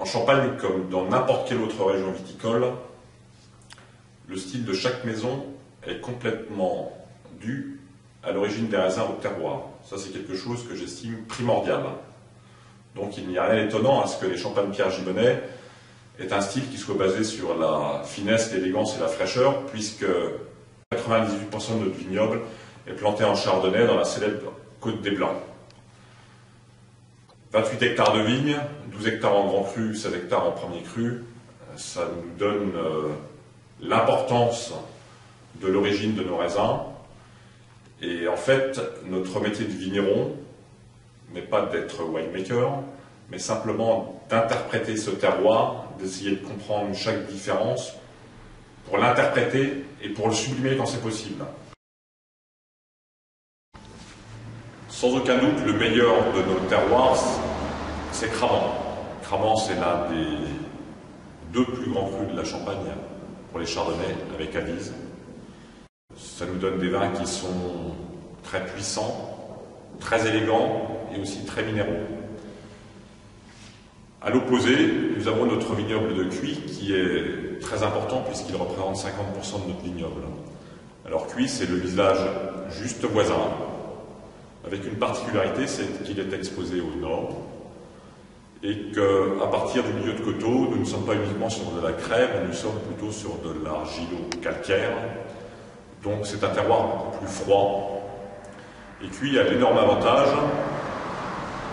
En Champagne, comme dans n'importe quelle autre région viticole, le style de chaque maison est complètement dû à l'origine des raisins au terroir. Ça, c'est quelque chose que j'estime primordial. Donc il n'y a rien d'étonnant à ce que les champagnes Pierre Gibonnet aient un style qui soit basé sur la finesse, l'élégance et la fraîcheur, puisque 98% de notre vignoble est planté en chardonnay dans la célèbre Côte des Blancs. 28 hectares de vignes, 12 hectares en grand cru, 16 hectares en premier cru, ça nous donne l'importance de l'origine de nos raisins. Et en fait, notre métier de vigneron n'est pas d'être winemaker, mais simplement d'interpréter ce terroir, d'essayer de comprendre chaque différence pour l'interpréter et pour le sublimer quand c'est possible. Sans aucun doute, le meilleur de nos terroirs, c'est Cramant. Cramant, c'est l'un des deux plus grands crus de la Champagne pour les chardonnays avec Avise. Ça nous donne des vins qui sont très puissants, très élégants et aussi très minéraux. À l'opposé, nous avons notre vignoble de Cuis qui est très important puisqu'il représente 50% de notre vignoble. Alors Cuis, c'est le village juste voisin, avec une particularité, c'est qu'il est exposé au nord et qu'à partir du milieu de coteau, nous ne sommes pas uniquement sur de la crème, nous sommes plutôt sur de l'argilo-calcaire. Donc c'est un terroir beaucoup plus froid. Et Cuis a l'énorme avantage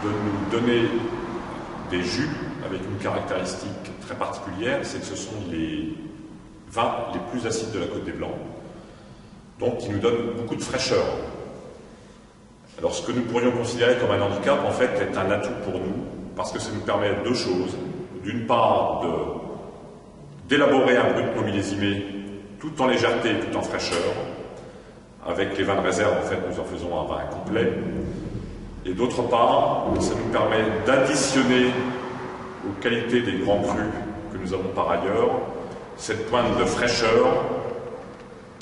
de nous donner des jus avec une caractéristique très particulière, c'est que ce sont les vins les plus acides de la Côte des Blancs, donc qui nous donnent beaucoup de fraîcheur. Alors ce que nous pourrions considérer comme un handicap, en fait, est un atout pour nous, parce que ça nous permet deux choses. D'une part, d'élaborer un brut non millésimé, tout en légèreté et tout en fraîcheur. Avec les vins de réserve, en fait, nous en faisons un vin complet. Et d'autre part, ça nous permet d'additionner aux qualités des grands crus que nous avons par ailleurs, cette pointe de fraîcheur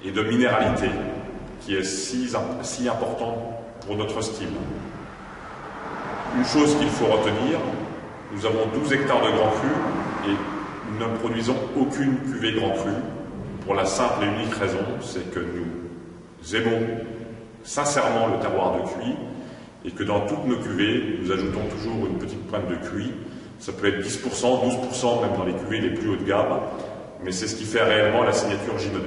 et de minéralité qui est si importante pour notre style. Une chose qu'il faut retenir, nous avons 12 hectares de grands crus et nous ne produisons aucune cuvée grand cru pour la simple et unique raison, c'est que nous aimons sincèrement le terroir de Cuis et que dans toutes nos cuvées, nous ajoutons toujours une petite pointe de cuit. Ça peut être 10%, 12%, même dans les cuvées les plus haut de gamme, mais c'est ce qui fait réellement la signature Gibonnet.